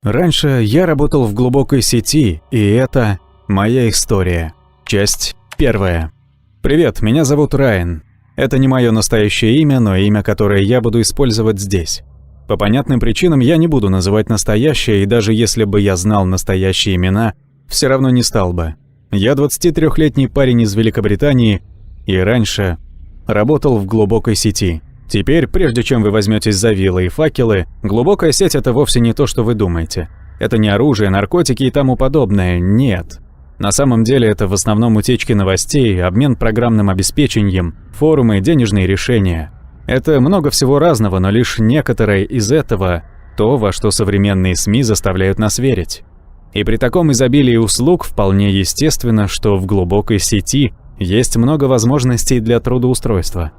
Раньше я работал в глубокой сети, и это моя история. Часть 1. Привет, меня зовут Райан. Это не мое настоящее имя, но имя, которое я буду использовать здесь. По понятным причинам я не буду называть настоящее, и даже если бы я знал настоящие имена, все равно не стал бы. Я 23-летний парень из Великобритании, и раньше работал в глубокой сети. Теперь, прежде чем вы возьметесь за вилы и факелы, глубокая сеть – это вовсе не то, что вы думаете. Это не оружие, наркотики и тому подобное, нет. На самом деле это в основном утечки новостей, обмен программным обеспечением, форумы, денежные решения. Это много всего разного, но лишь некоторое из этого – то, во что современные СМИ заставляют нас верить. И при таком изобилии услуг вполне естественно, что в глубокой сети есть много возможностей для трудоустройства.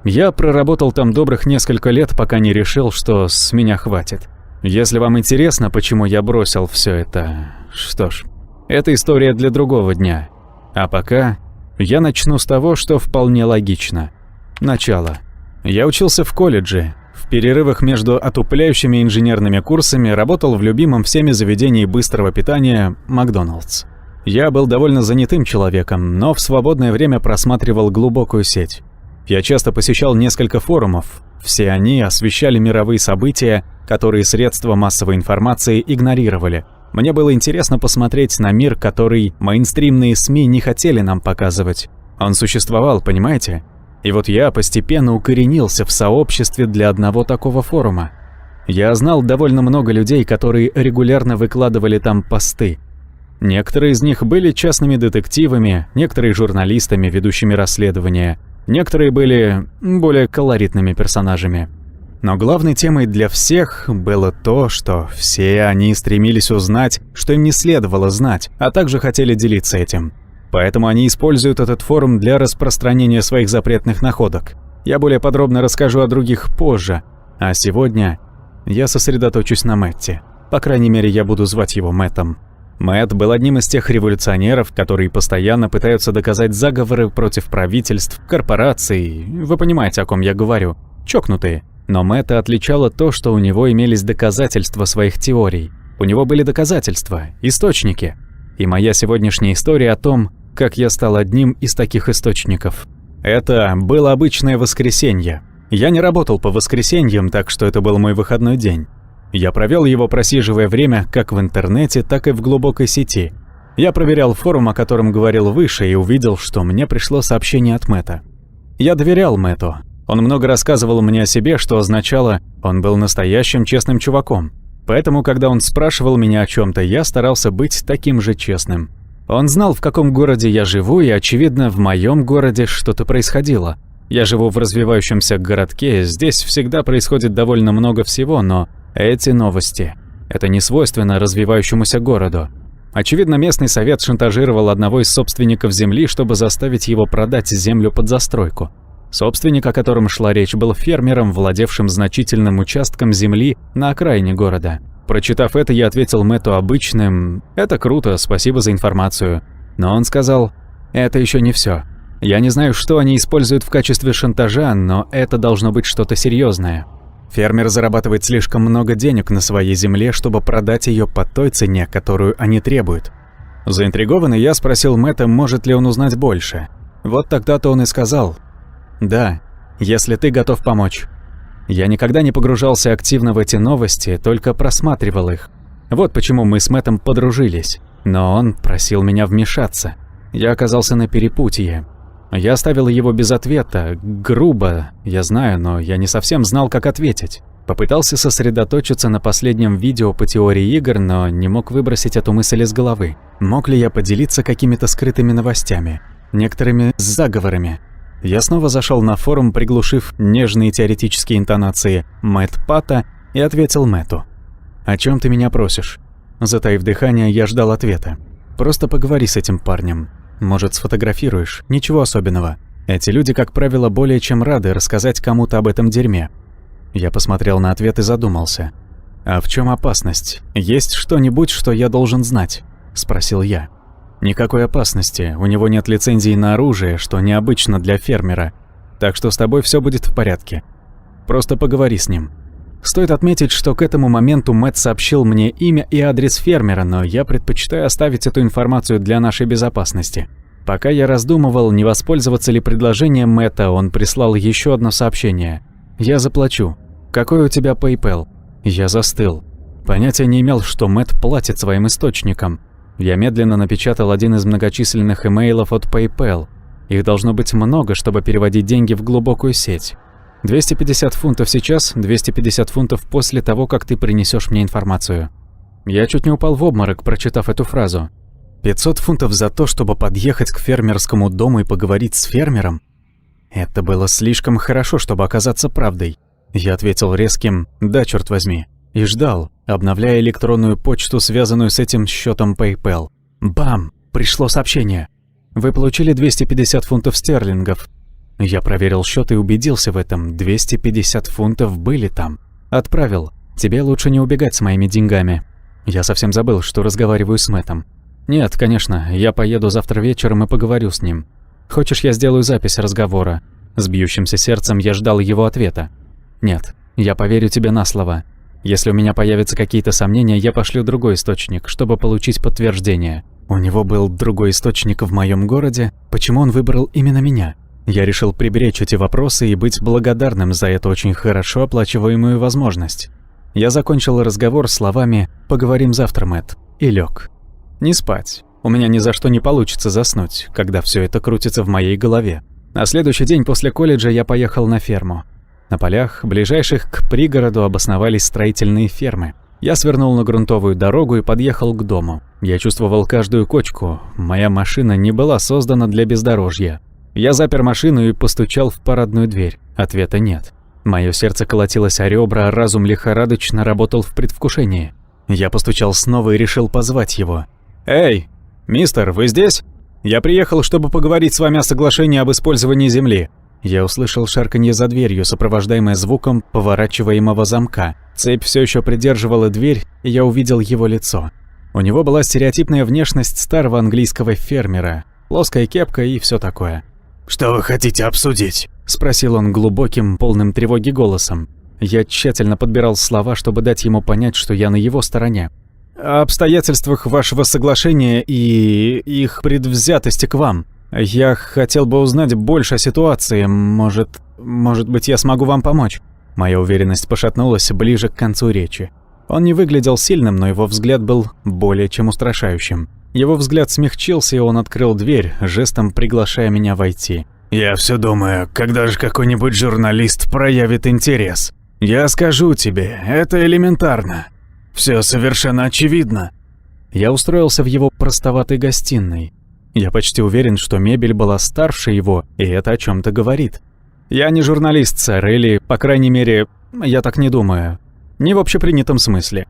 Я проработал там добрых несколько лет, пока не решил, что с меня хватит. Если вам интересно, почему я бросил все это, что ж, это история для другого дня. А пока я начну с того, что вполне логично. Начало. Я учился в колледже. В перерывах между отупляющими инженерными курсами работал в любимом всеми заведении быстрого питания «Макдоналдс». Я был довольно занятым человеком, но в свободное время просматривал глубокую сеть. Я часто посещал несколько форумов. Все они освещали мировые события, которые средства массовой информации игнорировали. Мне было интересно посмотреть на мир, который мейнстримные СМИ не хотели нам показывать. Он существовал, понимаете? И вот я постепенно укоренился в сообществе для одного такого форума. Я знал довольно много людей, которые регулярно выкладывали там посты. Некоторые из них были частными детективами, некоторые журналистами, ведущими расследования. Некоторые были более колоритными персонажами. Но главной темой для всех было то, что все они стремились узнать, что им не следовало знать, а также хотели делиться этим. Поэтому они используют этот форум для распространения своих запретных находок. Я более подробно расскажу о других позже, а сегодня я сосредоточусь на Мэтте. По крайней мере, я буду звать его Мэттом. Мэтт был одним из тех революционеров, которые постоянно пытаются доказать заговоры против правительств, корпораций, вы понимаете, о ком я говорю, чокнутые. Но Мэтта отличало то, что у него имелись доказательства своих теорий. У него были доказательства, источники. И моя сегодняшняя история о том, как я стал одним из таких источников. Это было обычное воскресенье. Я не работал по воскресеньям, так что это был мой выходной день. Я провел его, просиживая время как в интернете, так и в глубокой сети. Я проверял форум, о котором говорил выше, и увидел, что мне пришло сообщение от Мэтта. Я доверял Мэтту. Он много рассказывал мне о себе, что означало, он был настоящим честным чуваком. Поэтому, когда он спрашивал меня о чем-то, я старался быть таким же честным. Он знал, в каком городе я живу, и, очевидно, в моем городе что-то происходило. Я живу в развивающемся городке, здесь всегда происходит довольно много всего, но эти новости – это не свойственно развивающемуся городу. Очевидно, местный совет шантажировал одного из собственников земли, чтобы заставить его продать землю под застройку. Собственник, о котором шла речь, был фермером, владевшим значительным участком земли на окраине города. Прочитав это, я ответил Мэтту обычным «Это круто, спасибо за информацию». Но он сказал «Это еще не все. Я не знаю, что они используют в качестве шантажа, но это должно быть что-то серьезное. Фермер зарабатывает слишком много денег на своей земле, чтобы продать ее по той цене, которую они требуют». Заинтригованный, я спросил Мэтта, может ли он узнать больше. Вот тогда-то он и сказал «Да, если ты готов помочь». Я никогда не погружался активно в эти новости, только просматривал их. Вот почему мы с Мэттом подружились. Но он просил меня вмешаться. Я оказался на перепутье. Я оставил его без ответа, грубо, я знаю, но я не совсем знал, как ответить. Попытался сосредоточиться на последнем видео по теории игр, но не мог выбросить эту мысль из головы. Мог ли я поделиться какими-то скрытыми новостями, некоторыми заговорами? Я снова зашел на форум, приглушив нежные теоретические интонации Мэтт-Пата, и ответил Мэтту. «О чем ты меня просишь?» Затаив дыхание, я ждал ответа. «Просто поговори с этим парнем. Может, сфотографируешь? Ничего особенного. Эти люди, как правило, более чем рады рассказать кому-то об этом дерьме». Я посмотрел на ответ и задумался. «А в чем опасность? Есть что-нибудь, что я должен знать?» – спросил я. «Никакой опасности, у него нет лицензии на оружие, что необычно для фермера, так что с тобой все будет в порядке. Просто поговори с ним». Стоит отметить, что к этому моменту Мэтт сообщил мне имя и адрес фермера, но я предпочитаю оставить эту информацию для нашей безопасности. Пока я раздумывал, не воспользоваться ли предложением Мэтта, он прислал еще одно сообщение. «Я заплачу. Какой у тебя PayPal?» Я застыл. Понятия не имел, что Мэтт платит своим источникам. Я медленно напечатал один из многочисленных имейлов от PayPal. Их должно быть много, чтобы переводить деньги в глубокую сеть. 250 фунтов сейчас, 250 фунтов после того, как ты принесешь мне информацию. Я чуть не упал в обморок, прочитав эту фразу. 500 фунтов за то, чтобы подъехать к фермерскому дому и поговорить с фермером? Это было слишком хорошо, чтобы оказаться правдой. Я ответил резким «да, черт возьми» и ждал, обновляя электронную почту, связанную с этим счетом PayPal. Бам! Пришло сообщение. Вы получили 250 фунтов стерлингов. Я проверил счет и убедился в этом. 250 фунтов были там. Отправил. Тебе лучше не убегать с моими деньгами. Я совсем забыл, что разговариваю с Мэттом. Нет, конечно, я поеду завтра вечером и поговорю с ним. Хочешь, я сделаю запись разговора? С бьющимся сердцем я ждал его ответа. Нет, я поверю тебе на слово. Если у меня появятся какие-то сомнения, я пошлю другой источник, чтобы получить подтверждение. У него был другой источник в моем городе. Почему он выбрал именно меня? Я решил приберечь эти вопросы и быть благодарным за эту очень хорошо оплачиваемую возможность. Я закончил разговор словами «поговорим завтра, Мэтт», и лег. Не спать. У меня ни за что не получится заснуть, когда все это крутится в моей голове. На следующий день после колледжа я поехал на ферму. На полях, ближайших к пригороду, обосновались строительные фермы. Я свернул на грунтовую дорогу и подъехал к дому. Я чувствовал каждую кочку. Моя машина не была создана для бездорожья. Я запер машину и постучал в парадную дверь. Ответа нет. Мое сердце колотилось о ребра, а разум лихорадочно работал в предвкушении. Я постучал снова и решил позвать его. «Эй, мистер, вы здесь? Я приехал, чтобы поговорить с вами о соглашении об использовании земли». Я услышал шарканье за дверью, сопровождаемое звуком поворачиваемого замка. Цепь все еще придерживала дверь, и я увидел его лицо. У него была стереотипная внешность старого английского фермера, плоская кепка и все такое. «Что вы хотите обсудить?» – спросил он глубоким, полным тревоги голосом. Я тщательно подбирал слова, чтобы дать ему понять, что я на его стороне. «О обстоятельствах вашего соглашения и их предвзятости к вам. Я хотел бы узнать больше о ситуации. Может быть, я смогу вам помочь?» Моя уверенность пошатнулась ближе к концу речи. Он не выглядел сильным, но его взгляд был более чем устрашающим. Его взгляд смягчился, и он открыл дверь, жестом приглашая меня войти. «Я все думаю, когда же какой-нибудь журналист проявит интерес. Я скажу тебе, это элементарно. Все совершенно очевидно». Я устроился в его простоватой гостиной. Я почти уверен, что мебель была старше его, и это о чем-то говорит. «Я не журналист, сэр, или, по крайней мере, я так не думаю. Не в общепринятом смысле».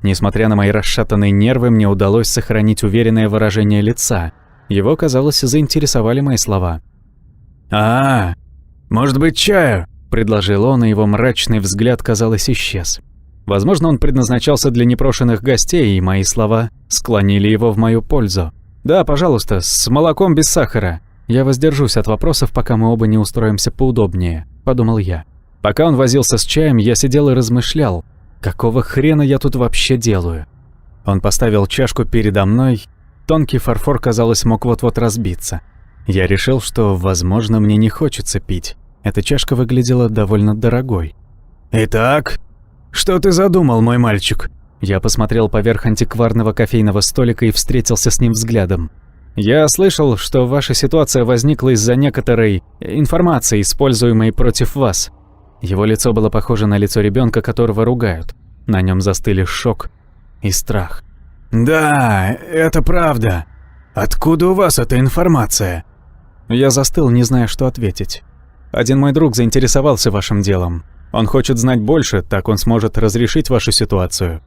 Несмотря на мои расшатанные нервы, мне удалось сохранить уверенное выражение лица. Его, казалось, заинтересовали мои слова. Может быть, чаю?» – предложил он, и его мрачный взгляд, казалось, исчез. Возможно, он предназначался для непрошенных гостей, и мои слова склонили его в мою пользу. «Да, пожалуйста, с молоком без сахара. Я воздержусь от вопросов, пока мы оба не устроимся поудобнее», – подумал я. Пока он возился с чаем, я сидел и размышлял. Какого хрена я тут вообще делаю? Он поставил чашку передо мной. Тонкий фарфор, казалось, мог вот-вот разбиться. Я решил, что, возможно, мне не хочется пить. Эта чашка выглядела довольно дорогой. «Итак, что ты задумал, мой мальчик?» Я посмотрел поверх антикварного кофейного столика и встретился с ним взглядом. «Я слышал, что ваша ситуация возникла из-за некоторой информации, используемой против вас». Его лицо было похоже на лицо ребенка, которого ругают. На нем застыли шок и страх. «Да, это правда. Откуда у вас эта информация?» Я застыл, не зная, что ответить. «Один мой друг заинтересовался вашим делом. Он хочет знать больше, так он сможет разрешить вашу ситуацию».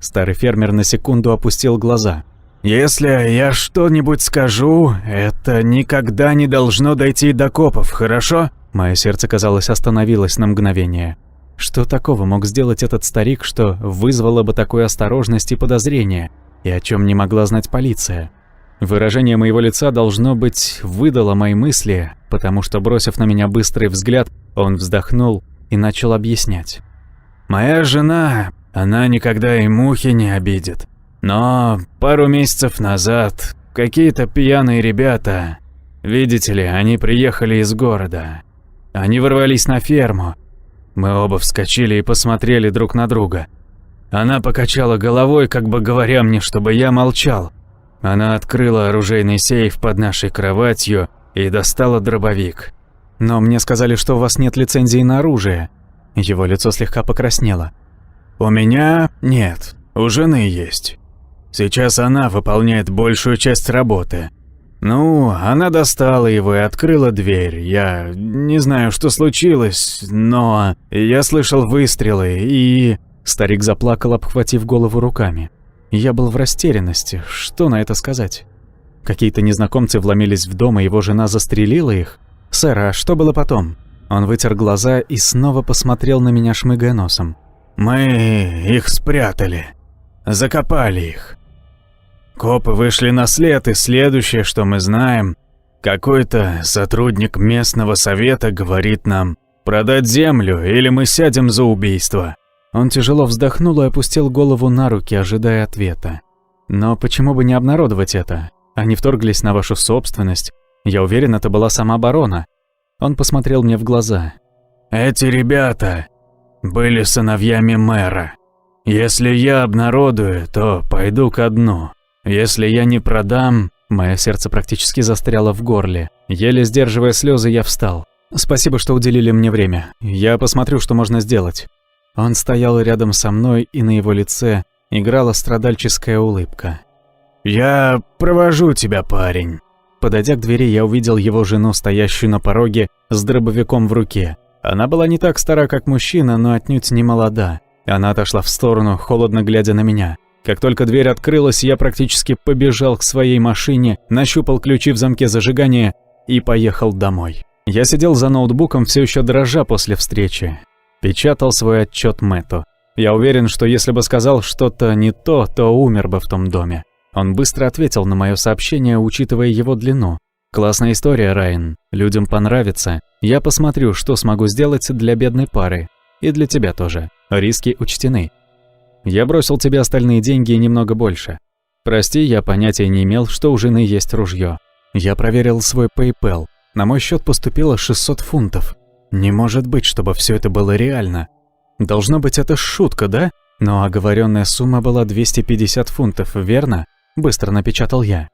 Старый фермер на секунду опустил глаза. «Если я что-нибудь скажу, это никогда не должно дойти до копов, хорошо?» Мое сердце, казалось, остановилось на мгновение. Что такого мог сделать этот старик, что вызвало бы такую осторожность и подозрение, и о чем не могла знать полиция? Выражение моего лица, должно быть, выдало мои мысли, потому что, бросив на меня быстрый взгляд, он вздохнул и начал объяснять. Моя жена, она никогда и мухи не обидит. Но пару месяцев назад какие-то пьяные ребята, видите ли, они приехали из города. Они ворвались на ферму. Мы оба вскочили и посмотрели друг на друга. Она покачала головой, как бы говоря мне, чтобы я молчал. Она открыла оружейный сейф под нашей кроватью и достала дробовик. Но мне сказали, что у вас нет лицензии на оружие. Его лицо слегка покраснело. У меня нет, у жены есть. Сейчас она выполняет большую часть работы. Ну, она достала его и открыла дверь. Я не знаю, что случилось, но я слышал выстрелы и... Старик заплакал, обхватив голову руками. Я был в растерянности. Что на это сказать? Какие-то незнакомцы вломились в дом, и его жена застрелила их? Сэр, а что было потом? Он вытер глаза и снова посмотрел на меня, шмыгая носом. Мы их спрятали. Закопали их. Копы вышли на след, и следующее, что мы знаем, какой-то сотрудник местного совета говорит нам продать землю, или мы сядем за убийство. Он тяжело вздохнул и опустил голову на руки, ожидая ответа. Но почему бы не обнародовать это? Они вторглись на вашу собственность. Я уверен, это была самооборона. Он посмотрел мне в глаза. Эти ребята были сыновьями мэра. Если я обнародую, то пойду ко дну. Если я не продам... Мое сердце практически застряло в горле. Еле сдерживая слезы, я встал. Спасибо, что уделили мне время. Я посмотрю, что можно сделать. Он стоял рядом со мной, и на его лице играла страдальческая улыбка. «Я провожу тебя, парень». Подойдя к двери, я увидел его жену, стоящую на пороге, с дробовиком в руке. Она была не так стара, как мужчина, но отнюдь не молода. Она отошла в сторону, холодно глядя на меня. Как только дверь открылась, я практически побежал к своей машине, нащупал ключи в замке зажигания и поехал домой. Я сидел за ноутбуком, все еще дрожа после встречи. Печатал свой отчет Мэтту. Я уверен, что если бы сказал что-то не то, то умер бы в том доме. Он быстро ответил на мое сообщение, учитывая его длину. «Классная история, Райан. Людям понравится. Я посмотрю, что смогу сделать для бедной пары. И для тебя тоже. Риски учтены. Я бросил тебе остальные деньги и немного больше. Прости, я понятия не имел, что у жены есть ружье. Я проверил свой PayPal. На мой счет поступило 600 фунтов. Не может быть, чтобы все это было реально. Должно быть, это шутка, да? Но оговоренная сумма была 250 фунтов, верно? Быстро напечатал я.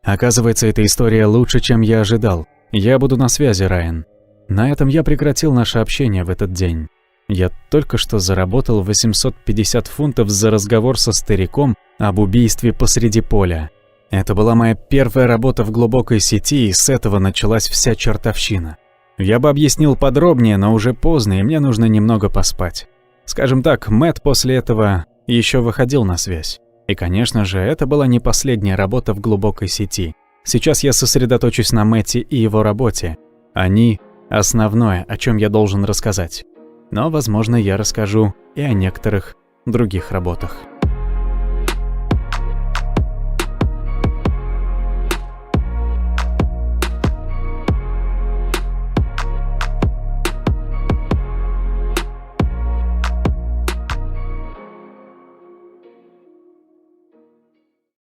Оказывается, эта история лучше, чем я ожидал. Я буду на связи, Райан. На этом я прекратил наше общение в этот день. Я только что заработал 850 фунтов за разговор со стариком об убийстве посреди поля. Это была моя первая работа в глубокой сети, и с этого началась вся чертовщина. Я бы объяснил подробнее, но уже поздно, и мне нужно немного поспать. Скажем так, Мэтт после этого еще выходил на связь. И, конечно же, это была не последняя работа в глубокой сети. Сейчас я сосредоточусь на Мэтте и его работе. Они – основное, о чем я должен рассказать. Но, возможно, я расскажу и о некоторых других работах.